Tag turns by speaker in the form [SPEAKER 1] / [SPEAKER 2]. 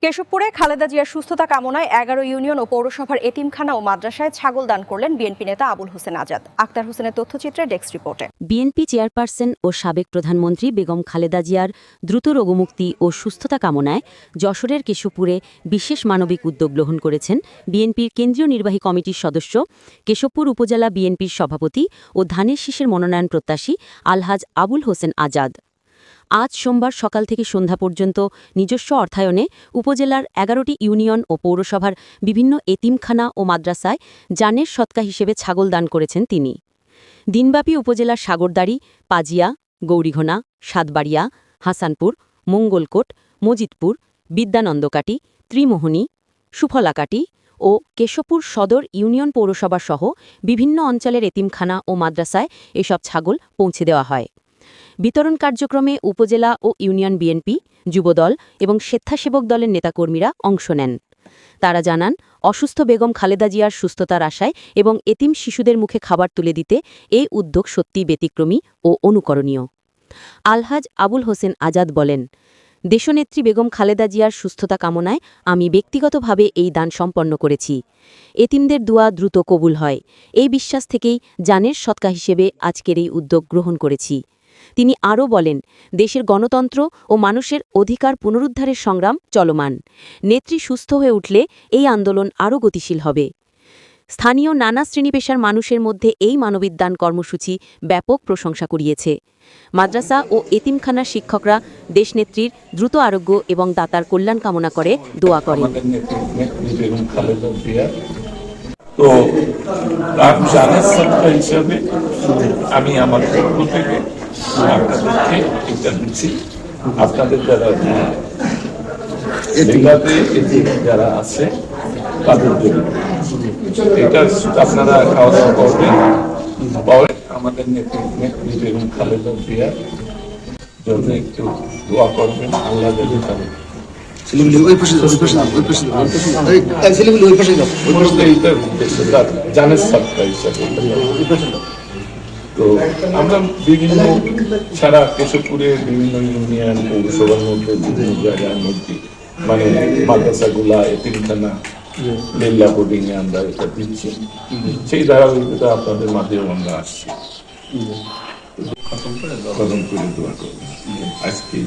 [SPEAKER 1] কেশবপুরে খালেদা জিয়ার সুস্থতা কামনায় ১১ ইউনিয়ন ও পৌরসভার এতিমখানা ও মাদ্রাসায় ছাগল দান করলেন বিএনপি নেতা আবুল হোসেন আজাদ। আক্তার হোসেনের তথ্যচিত্রে ডেস্ক রিপোর্টে।
[SPEAKER 2] বিএনপি চেয়ারপারসন ও সাবেক প্রধানমন্ত্রী বেগম খালেদা জিয়ার দ্রুত রোগমুক্তি ও সুস্থতা কামনায় যশোরের কেশবপুরে বিশেষ মানবিক উদ্যোগ গ্রহণ করেছেন বিএনপির কেন্দ্রীয় নির্বাহী কমিটির সদস্য, কেশবপুর উপজেলা বিএনপির সভাপতি ও ধানের শীষের মনোনয়ন প্রত্যাশী আলহাজ আবুল হোসেন আজাদ। আজ সোমবার সকাল থেকে সন্ধ্যা পর্যন্ত নিজস্ব অর্থায়নে উপজেলার ১১টি ইউনিয়ন ও পৌরসভার বিভিন্ন এতিমখানা ও মাদ্রাসায় জানের সৎকা হিসেবে ছাগল দান করেছেন তিনি। দিনব্যাপী উপজেলার সাগরদাড়ি, পাজিয়া, গৌরীঘোনা, সাতবাড়িয়া, হাসানপুর, মঙ্গলকোট, মজিদপুর, বিদ্যানন্দকাটি, ত্রিমোহনী, সুফলাকাটি ও কেশবপুর সদর ইউনিয়ন পৌরসভা সহ বিভিন্ন অঞ্চলের এতিমখানা ও মাদ্রাসায় এসব ছাগল পৌঁছে দেওয়া হয়। বিতরণ কার্যক্রমে উপজেলা ও ইউনিয়ন বিএনপি, যুবদল এবং স্বেচ্ছাসেবক দলের নেতাকর্মীরা অংশ নেন। তারা জানান, অসুস্থ বেগম খালেদা জিয়ার সুস্থতার আশায় এবং এতিম শিশুদের মুখে খাবার তুলে দিতে এই উদ্যোগ সত্যিই ব্যতিক্রমী ও অনুকরণীয়। আলহাজ আবুল হোসেন আজাদ বলেন, দেশনেত্রী বেগম খালেদা জিয়ার সুস্থতা কামনায় আমি ব্যক্তিগতভাবে এই দান সম্পন্ন করেছি। এতিমদের দোয়া দ্রুত কবুল হয়, এই বিশ্বাস থেকেই জানের সৎকা হিসেবে আজকের এই উদ্যোগ গ্রহণ করেছি। তিনি আরও বলেন, দেশের গণতন্ত্র ও মানুষের অধিকার পুনরুদ্ধারের সংগ্রাম চলমান। নেত্রী সুস্থ হয়ে উঠলে এই আন্দোলন আরও গতিশীল হবে। স্থানীয় নানা শ্রেণীপেশার মানুষের মধ্যে এই মানবিকদান কর্মসূচি ব্যাপক প্রশংসা কুড়িয়েছে। মাদ্রাসা ও এতিমখানার শিক্ষকরা দেশনেত্রীর দ্রুত আরোগ্য এবং দাতার কল্যাণ কামনা করে দোয়া করেন।
[SPEAKER 3] তো তার জানার সত্তা হিসাবে আমি আমার পক্ষ থেকে আপনাদেরকে এটা দিচ্ছি। আপনাদের যারা যারা আছে তাদের জন্য এটা আপনারা খাওয়া দাওয়া করবেন। পরে আমাদের নেত্রী বেগম খালেদা জিয়ার জন্য একটু দোয়া করবেন। আল্লাহ যদি তাদের জানের সত্তা হিসাবে। তো আমরা বিভিন্ন সারা কেশবপুরের বিভিন্ন ইউনিয়ন পৌরসভার মধ্যে বিভিন্ন জায়গার মধ্যে মানে মাদ্রাসাগুলা, এতিমখানা, লীলা বোর্ডিং এ আমরা এটা দিচ্ছি। সেই ধারাবাহিকতা আপনাদের মাধ্যমে আমরা আসছি। খতম করে দোয়া করবেন আজকে।